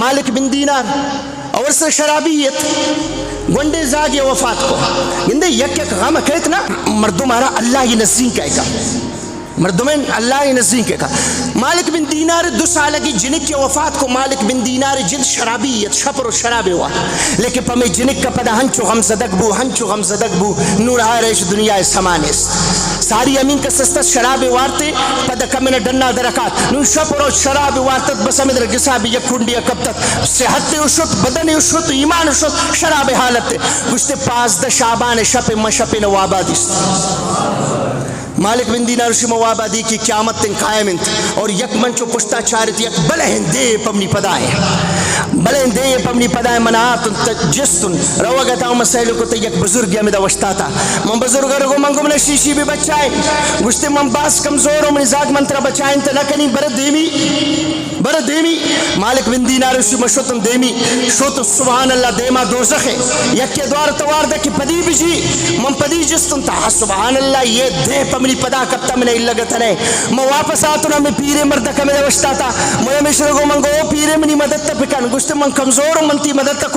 مالک بن دینار اور سے شرابیت گنڈے زاگے وفات کو گندے یک یک غم کہت نا مردم آرہ اللہ یہ نزدین کہے گا مردمین اللہ نزدیک کا مالک بن دینار 2 سال کی جنک کی وفات کو مالک بن دینار جن شرابیت شپر و شراب ہوا لیکن پمی جنک کا پدا ہنچو غم زدک بو نور آرش دنیا سمانس ساری امین کا سستا شراب وارتے پدا کمین ڈننا درکات نور شپر و شراب وارتت بس امید رگسا بھی یک کنڈی کبتت صحت اشت بدن اشت ایمان اشت شراب حالت گشتے 15 شعبان شپ مشپ نوابادیست مالک بن دینار اسی موابادی کی قیامت تن قائم انت اور یک منچو پشتا چارت یک بلہن دے پمنی پدائے بلہن دے پمنی پدائے منات جستن روگتا ہوں مسئلہ کو تے یک بزرگ یا مدہ وشتاتا من بزرگ رگو منگو من شیشی بھی بچائیں گوشتے من باس کمزور ہوں من زاگ منترہ بچائیں تا نکنی برد دیمی مالک بن دینار اسی مشوتن دیمی شوتن سبحان اللہ دیما دوزخ ہے یک کے دوار توار دے کی پدی بجی من پدی جستن تا سبحان اللہ یہ دے پمنی پدا کبتا میں نہیں لگتا نہیں میں واپس آتنا میں پیرے مردکہ میں وشتا تھا میں مشرگو منگو پیرے منی مدد تا پکن گوشتے من کمزور ہوں منتی مدد تا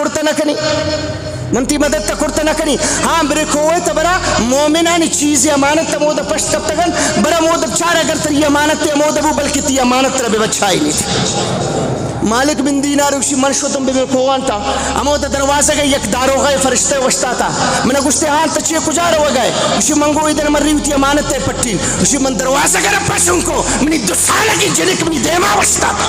کرتا نہ کنی ہاں برے کوئے تا برا مومنانی چیزی امانت تا مودا پشت کب تکن برا مودا بچار اگر تر یہ امانت تا مودا بو بلکہ تی امانت تر بے بچائی نہیں تھی مالک بن دینار اسی منشوتم بے کوان تا امودا دروازہ گئے یک داروغہ فرشتے وشتا تا میں نے گوشتے ہاں تچیے کجا رو گئے اسی منگو ادھر مری ہوتی امانت تے پٹین اسی من دروازہ گئے پسوں کو منی 2 سال کی جنک منی دیما وشتا تا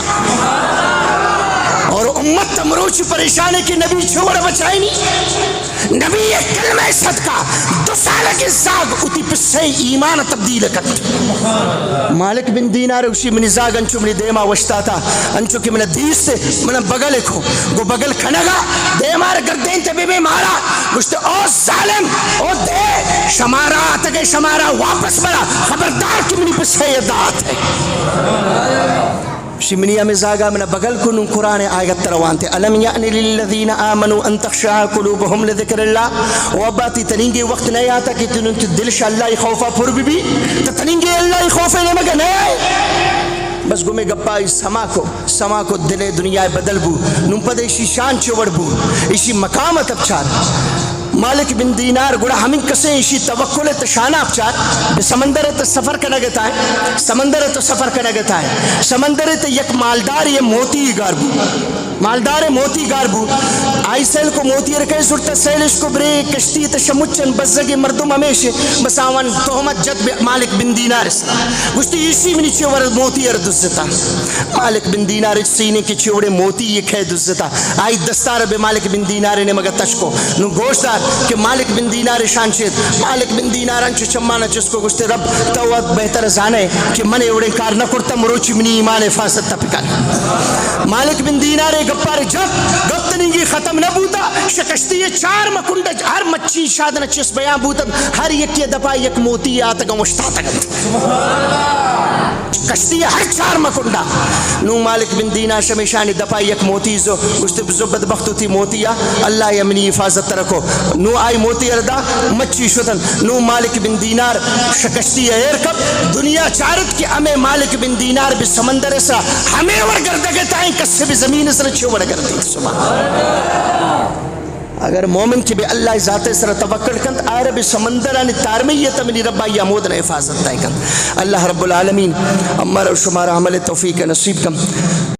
اور امت تمروچ پریشانے کی نبی چھوڑ بچائی نہیں نبی ایک کلمہ صدقہ 2 سال کی زاگ اتی پسے ایمان تبدیل کت مالک بن دینار اسی منی زاگ انچو منی دیما وشتا تا انچو کی منی دیس سے منی بگل کو گو بگل کھنگا دیمار گردین تے بے مارا گوشتے او ظالم او دے شمارا تکے شمارا واپس برا خبردار کی منی پسے دات ہے شمنیا میں زاگا من بغل کنن قرآن آیت تروانتے علم یعنی للذین آمنوا ان تخشع قلوبهم لذکر اللہ واباتی تنینگے وقت نہیں آتا کہ تنین دلش اللہ خوفا پر بھی تنینگے اللہ خوفے نے مگا نہیں آئے بس گمے گپائی سما کو دل دنیا بدل بو نمپد ایشی شان چوڑ بو ایشی مقامت ابچار مالک بن دینار گوڑا ہمیں کسے ایشی توکل تشانہ اپچار سمندر تو سفر کا نگتا ہے سمندر تو یک مالدار یہ موتی گاربو مالدار موتی گاربو آئی سیل کو موتی رکھے سرطہ سیلش کو برے کشتی تشمچن بزرگی مردم ہمیشہ بس آوان تہمت جد مالک بن دینار گوشتی اسی منی چوڑ موتی اردزتا مالک بن دینار سینے کی چوڑے موتی یہ کھے دزتا آئی دستار بے مالک بن دینار نے مگر تشکو نو گوشتار کہ مالک بن دینار شانشید مالک بن دینار انچو چمانا جس کو گوشتے رب توات بہتر زانے کہ من اوڑے کار نہ کرتا مروچی منی ایمان حفاظت تا پکن مالک بن دینار گپار جب گفتنگی ختم نہ بوتا شکشتی 4 مکنڈ ہر مچی شادنا چس بیان بوتا ہر یکی دپا یک موتی آتا گا مشتاتا گا کشتی ہر 4 مکنڈا نو مالک بن دینار شمیشانی دپا یک موتی زو گوشتے بزو بدبختو تھی موتی اللہ یمنی حفاظت رکھو نو آئی موتی اردا مچی شدن نو مالک بن دینار شکشتی ایر کب دنیا چارت کی ہمیں مالک بن دینار بھی سمندر سا ہمیں ورگردگے تائیں کسے بھی زمین سر چھو ورگردی اگر مومن کی بھی اللہ ذات سر توکل کند آئے رب سمندرانی تارمیت منی ربا یا مودن حفاظت تائیں کند اللہ رب العالمین امر و شمار عمل توفیق نصیب کم